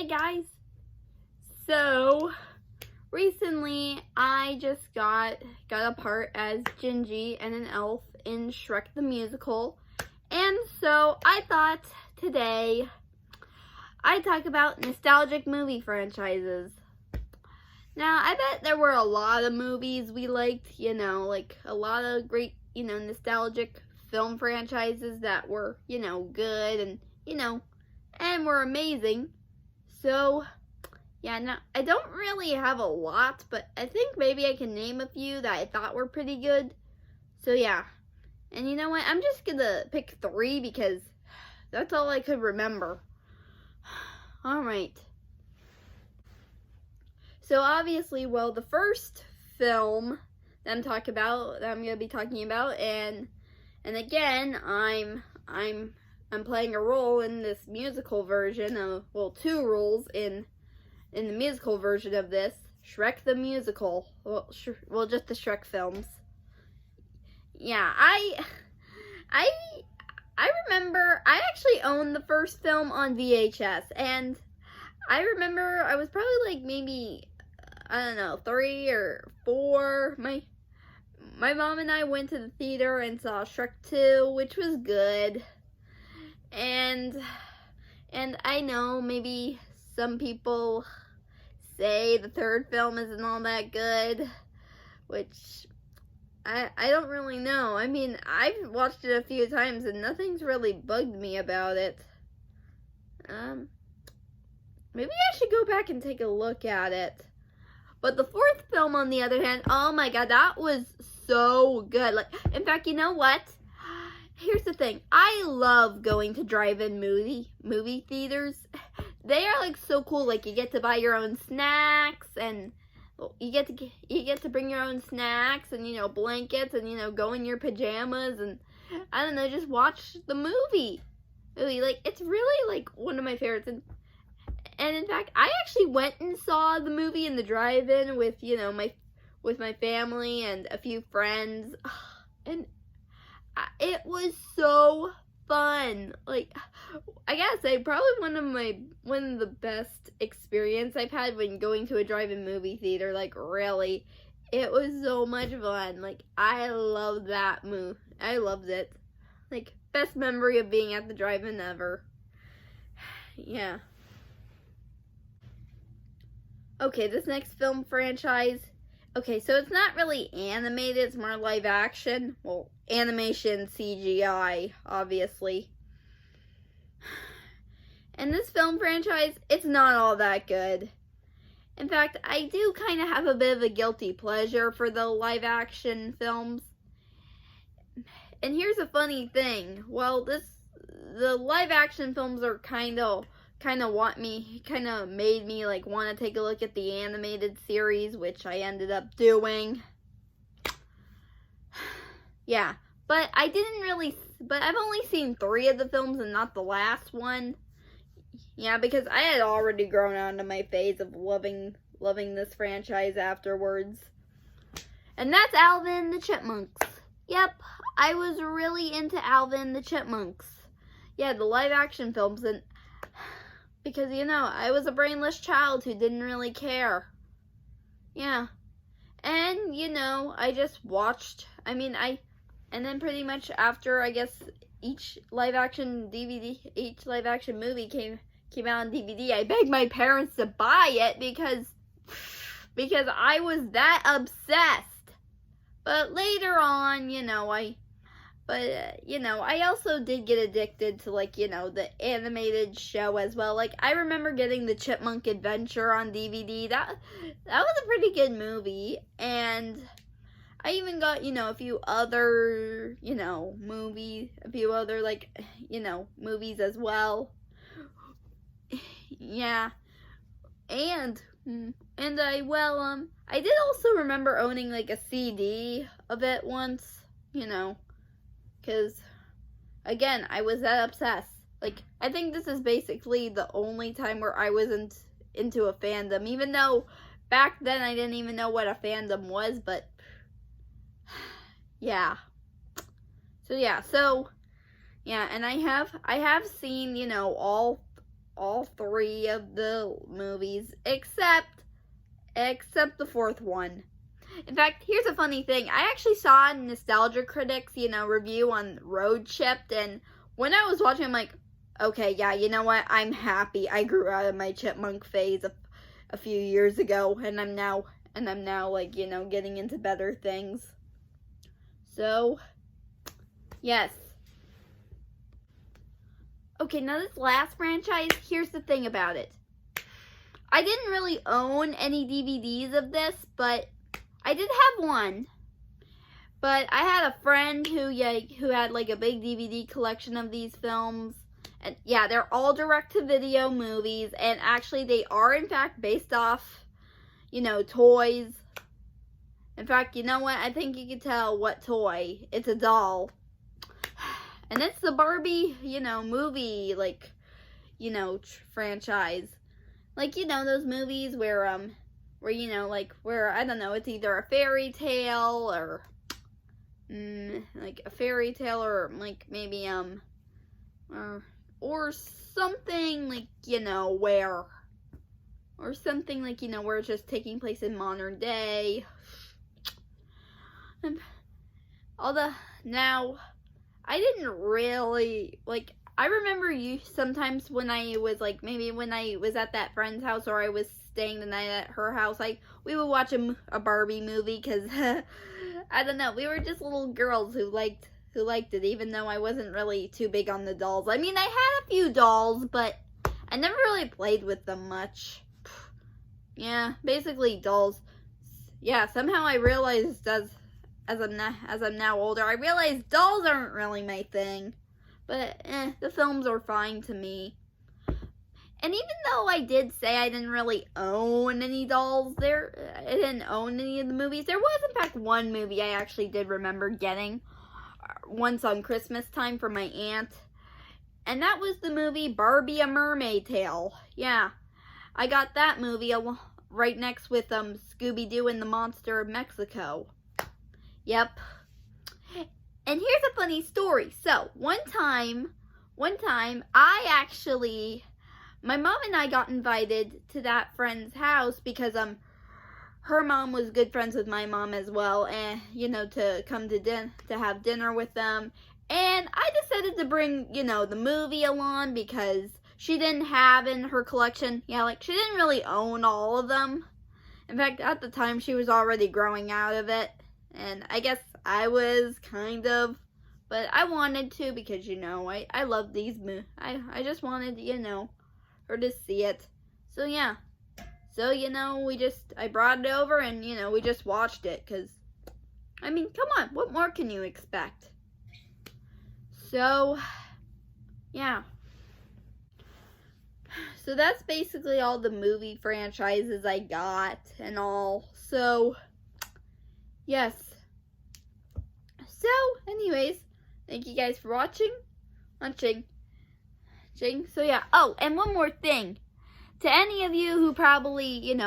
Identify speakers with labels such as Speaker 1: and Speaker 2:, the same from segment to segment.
Speaker 1: Hey guys! So, recently I just got a part as Gingy and an elf in Shrek the Musical. And so I thought today I'd talk about nostalgic movie franchises. Now, I bet there were a lot of movies we liked, like a lot of great, nostalgic film franchises that were, good and were amazing. So, yeah, now, I don't really have a lot, but I think maybe I can name a few that I thought were pretty good. So, yeah. And you know what? I'm just gonna pick 3 because that's all I could remember. Alright. So, obviously, well, the first film that I'm gonna be talking about, and again, I'm playing a role in this musical version of, well, 2 roles in the musical version of this, Shrek the Musical. Well, just the Shrek films. Yeah, I remember I actually owned the first film on VHS, and I remember I was probably like maybe, I don't know, 3 or 4. My mom and I went to the theater and saw Shrek 2, which was good. And I know maybe some people say the 3rd film isn't all that good, which I don't really know. I mean, I've watched it a few times and nothing's really bugged me about it. Maybe I should go back and take a look at it. But the 4th film, on the other hand, oh my god, that was so good. Like, in fact, you know what? Here's the thing. I love going to drive-in movie theaters. They are like so cool. Like, you get to buy your own snacks, and you get to bring your own snacks and blankets, and go in your pajamas, and I don't know, just watch the movie. Really, like, it's really like one of my favorites. And in fact, I actually went and saw the movie in the drive-in with my family and a few friends, and it was so fun. Like, I gotta say, probably one of the best experience I've had when going to a drive-in movie theater. Like, really, it was so much fun. Like, I love that movie. I loved it. Like, best memory of being at the drive-in ever. Yeah. Okay, this next film franchise. Okay, so it's not really animated, it's more live action. Well, animation, CGI, obviously. And this film franchise, it's not all that good. In fact, I do kind of have a bit of a guilty pleasure for the live action films. And here's a funny thing. Well, the live action films are kind of made me like want to take a look at the animated series, which I ended up doing. Yeah, but I've only seen 3 of the films and not the last one. Yeah, because I had already grown onto my phase of loving this franchise afterwards. And that's Alvin the Chipmunks. Yep, I was really into Alvin the Chipmunks. Yeah, the live action films, and because, I was a brainless child who didn't really care. Yeah. And, I just watched, and then pretty much after, I guess, each live action movie came out on DVD, I begged my parents to buy it because I was that obsessed. But later on, I also did get addicted to, the animated show as well. Like, I remember getting the Chipmunk Adventure on DVD. That was a pretty good movie. And I even got, a few other, movies as well. Yeah. And I did also remember owning, like, a CD of it once, because, again, I was that obsessed. Like, I think this is basically the only time where I wasn't into a fandom, even though back then I didn't even know what a fandom was, but, yeah. So, yeah, and I have seen, all all 3 of the movies except the 4th one. In fact, here's a funny thing. I actually saw a Nostalgia Critics, review on Road Chipped, and when I was watching, I'm like, okay, yeah, you know what? I'm happy. I grew out of my chipmunk phase a few years ago, and I'm now like, getting into better things. So, yes. Okay, now this last franchise, here's the thing about it. I didn't really own any DVDs of this, but I did have one. But I had a friend who had like a big DVD collection of these films. And yeah, they're all direct-to-video movies, and actually they are in fact based off, toys. In fact, you know what? I think you can tell what toy. It's a doll. And it's the Barbie, movie, like, franchise. Like, those movies where, I don't know, it's either a fairy tale or, like, a fairy tale or, like, maybe, or something, like, where it's just taking place in modern day. And now, I didn't really, like, I remember sometimes when I was, like, maybe when I was at that friend's house or I was staying the night at her house, like, we would watch a Barbie movie because, I don't know, we were just little girls who liked it, even though I wasn't really too big on the dolls. I mean, I had a few dolls, but I never really played with them much. Yeah, basically dolls. Yeah, somehow I realized as I'm now older, I realized dolls aren't really my thing. But, the films are fine to me. And even though I did say I didn't really own any dolls, I didn't own any of the movies, there was in fact one movie I actually did remember getting once on Christmas time for my aunt. And that was the movie Barbie: A Mermaid Tale. Yeah, I got that movie right next with Scooby-Doo and the Monster of Mexico. Yep. And here's a funny story. So, one time, my mom and I got invited to that friend's house because, her mom was good friends with my mom as well, and, to come to have dinner with them. And I decided to bring, the movie along because she didn't have in her collection, she didn't really own all of them. In fact, at the time, she was already growing out of it. And I guess I was kind of, but I wanted to because, I love these movies. I just wanted, her to see it. So, yeah. So, I brought it over and, we just watched it because, I mean, come on, what more can you expect? So, yeah. So, that's basically all the movie franchises I got and all. So, yes. So, anyways, thank you guys for watching. So, yeah. Oh, and one more thing. To any of you who probably,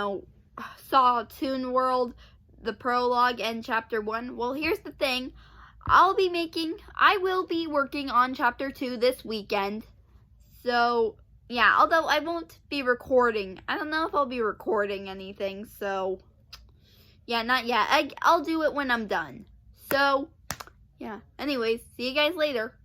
Speaker 1: saw Toon World, the prologue, and Chapter 1, well, here's the thing. I will be working on Chapter 2 this weekend. So, yeah, although I won't be recording. I don't know if I'll be recording anything, so, yeah, not yet. I'll do it when I'm done. So, yeah. Anyways, see you guys later.